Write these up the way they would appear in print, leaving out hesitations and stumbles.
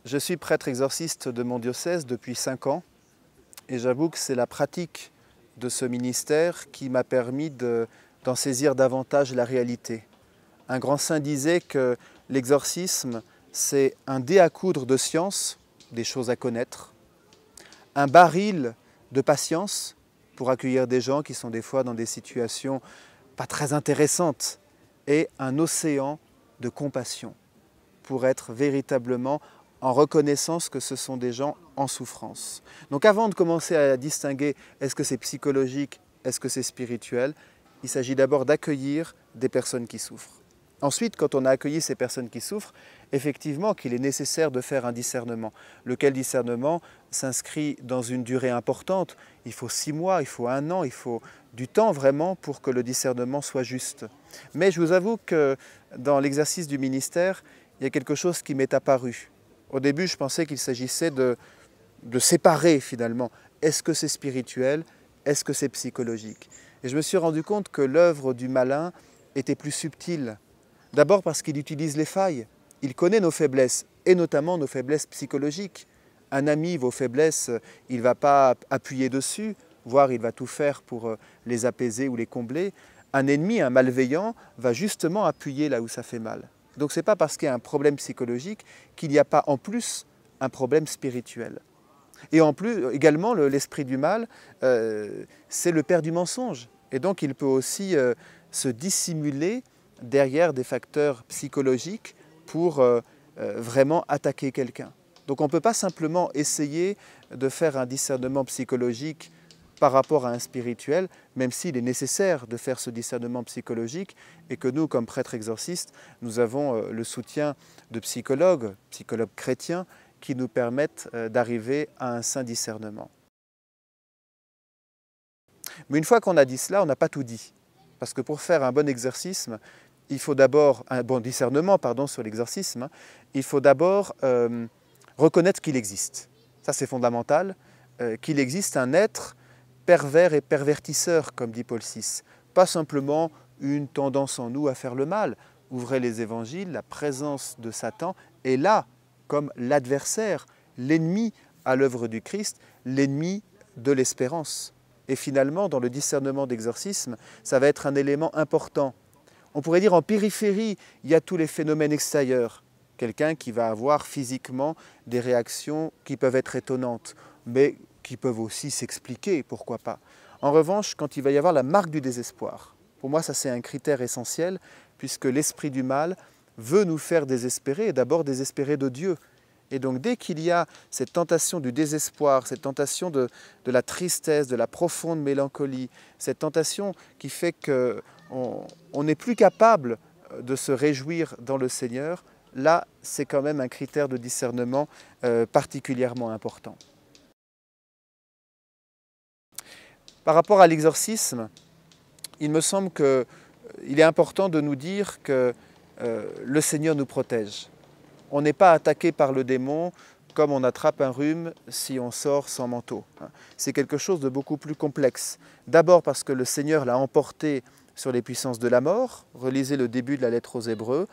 Je suis prêtre exorciste de mon diocèse depuis 5 ans et j'avoue que c'est la pratique de ce ministère qui m'a permis d'en saisir davantage la réalité. Un grand saint disait que l'exorcisme, c'est un dé à coudre de science, des choses à connaître, un baril de patience pour accueillir des gens qui sont des fois dans des situations pas très intéressantes, et un océan de compassion pour être véritablement en reconnaissance que ce sont des gens en souffrance. Donc avant de commencer à distinguer est-ce que c'est psychologique, est-ce que c'est spirituel, il s'agit d'abord d'accueillir des personnes qui souffrent. Ensuite, quand on a accueilli ces personnes qui souffrent, effectivement qu'il est nécessaire de faire un discernement. Lequel discernement s'inscrit dans une durée importante. Il faut 6 mois, il faut 1 an, il faut du temps vraiment pour que le discernement soit juste. Mais je vous avoue que dans l'exercice du ministère, il y a quelque chose qui m'est apparu. Au début, je pensais qu'il s'agissait de séparer finalement. Est-ce que c'est spirituel? Est-ce que c'est psychologique? Et je me suis rendu compte que l'œuvre du malin était plus subtile. D'abord parce qu'il utilise les failles. Il connaît nos faiblesses, et notamment nos faiblesses psychologiques. Un ami, vos faiblesses, il ne va pas appuyer dessus, voire il va tout faire pour les apaiser ou les combler. Un ennemi, un malveillant, va justement appuyer là où ça fait mal. Donc ce n'est pas parce qu'il y a un problème psychologique qu'il n'y a pas en plus un problème spirituel. Et en plus, également, l'esprit du mal, c'est le père du mensonge. Et donc il peut aussi se dissimuler derrière des facteurs psychologiques pour vraiment attaquer quelqu'un. Donc on ne peut pas simplement essayer de faire un discernement psychologique par rapport à un spirituel, même s'il est nécessaire de faire ce discernement psychologique et que nous, comme prêtres exorcistes, nous avons le soutien de psychologues chrétiens, qui nous permettent d'arriver à un saint discernement. Mais une fois qu'on a dit cela, on n'a pas tout dit. Parce que pour faire un bon exorcisme, il faut d'abord, un bon discernement sur l'exorcisme, il faut d'abord reconnaître qu'il existe. Ça c'est fondamental, qu'il existe un être pervers et pervertisseur, comme dit Paul VI. Pas simplement une tendance en nous à faire le mal. Ouvrez les évangiles, la présence de Satan est là, comme l'adversaire, l'ennemi à l'œuvre du Christ, l'ennemi de l'espérance. Et finalement, dans le discernement d'exorcisme, ça va être un élément important. On pourrait dire en périphérie, il y a tous les phénomènes extérieurs. Quelqu'un qui va avoir physiquement des réactions qui peuvent être étonnantes, mais qui peuvent aussi s'expliquer, pourquoi pas. En revanche, quand il va y avoir la marque du désespoir, pour moi ça c'est un critère essentiel, puisque l'esprit du mal veut nous faire désespérer, et d'abord désespérer de Dieu. Et donc dès qu'il y a cette tentation du désespoir, cette tentation de la tristesse, de la profonde mélancolie, cette tentation qui fait qu'on n'est plus capable de se réjouir dans le Seigneur, là c'est quand même un critère de discernement particulièrement important. Par rapport à l'exorcisme, il me semble qu'il est important de nous dire que le Seigneur nous protège. On n'est pas attaqué par le démon comme on attrape un rhume si on sort sans manteau. C'est quelque chose de beaucoup plus complexe. D'abord parce que le Seigneur l'a emporté sur les puissances de la mort. Relisez le début de la lettre aux Hébreux.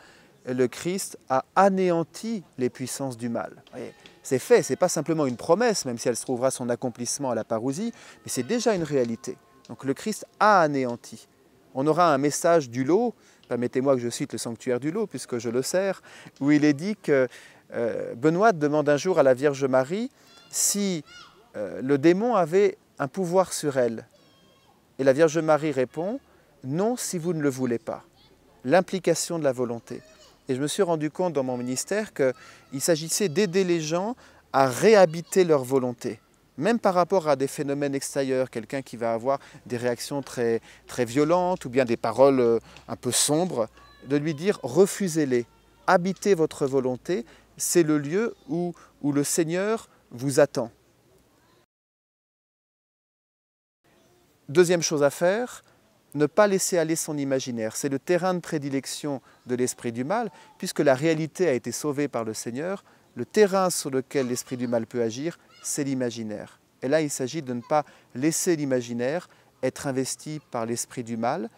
Le Christ a anéanti les puissances du mal. C'est fait, ce n'est pas simplement une promesse, même si elle se trouvera son accomplissement à la parousie, mais c'est déjà une réalité. Donc le Christ a anéanti. On aura un message du lot, permettez-moi que je cite le sanctuaire du lot, puisque je le sers, où il est dit que Benoît demande un jour à la Vierge Marie si le démon avait un pouvoir sur elle. Et la Vierge Marie répond « Non, si vous ne le voulez pas ». L'implication de la volonté. Et je me suis rendu compte dans mon ministère qu'il s'agissait d'aider les gens à réhabiter leur volonté. Même par rapport à des phénomènes extérieurs, quelqu'un qui va avoir des réactions très, très violentes ou bien des paroles un peu sombres, de lui dire refusez-les, habitez votre volonté, c'est le lieu où le Seigneur vous attend. Deuxième chose à faire, ne pas laisser aller son imaginaire. C'est le terrain de prédilection de l'esprit du mal, puisque la réalité a été sauvée par le Seigneur. Le terrain sur lequel l'esprit du mal peut agir, c'est l'imaginaire. Et là, il s'agit de ne pas laisser l'imaginaire être investi par l'esprit du mal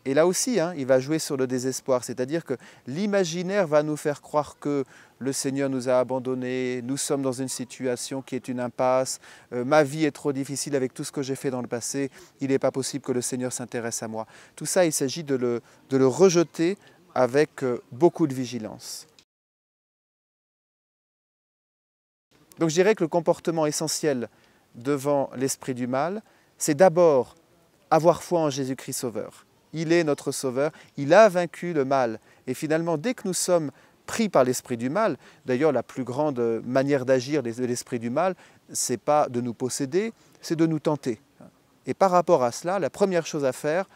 Et là aussi, il va jouer sur le désespoir, c'est-à-dire que l'imaginaire va nous faire croire que le Seigneur nous a abandonnés, nous sommes dans une situation qui est une impasse, ma vie est trop difficile avec tout ce que j'ai fait dans le passé, il n'est pas possible que le Seigneur s'intéresse à moi. Tout ça, il s'agit de le rejeter avec beaucoup de vigilance. Donc je dirais que le comportement essentiel devant l'esprit du mal, c'est d'abord avoir foi en Jésus-Christ Sauveur. Il est notre Sauveur, il a vaincu le mal. Et finalement, dès que nous sommes pris par l'esprit du mal, d'ailleurs la plus grande manière d'agir de l'esprit du mal, ce n'est pas de nous posséder, c'est de nous tenter. Et par rapport à cela, la première chose à faire,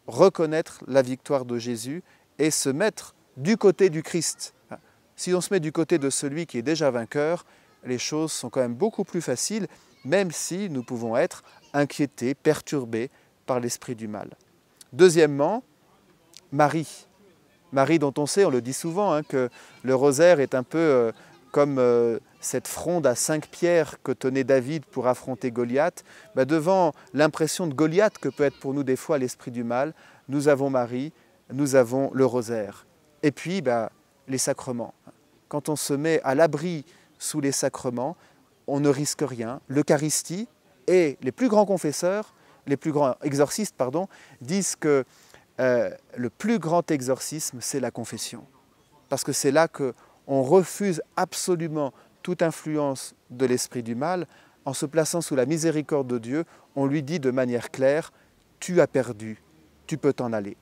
reconnaître la victoire de Jésus et se mettre du côté du Christ. Si on se met du côté de celui qui est déjà vainqueur, les choses sont quand même beaucoup plus faciles, même si nous pouvons être inquiétés, perturbés par l'esprit du mal. Deuxièmement, Marie. Marie dont on sait, on le dit souvent, que le rosaire est un peu comme cette fronde à 5 pierres que tenait David pour affronter Goliath. Devant l'impression de Goliath que peut être pour nous des fois l'esprit du mal, nous avons Marie, nous avons le rosaire. Et puis les sacrements. Quand on se met à l'abri sous les sacrements, on ne risque rien. L'Eucharistie et les plus grands confesseurs, les plus grands exorcistes, disent que le plus grand exorcisme, c'est la confession. Parce que c'est là qu'on refuse absolument toute influence de l'esprit du mal. En se plaçant sous la miséricorde de Dieu, on lui dit de manière claire « Tu as perdu, tu peux t'en aller ».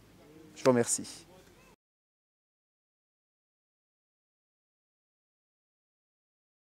Je vous remercie.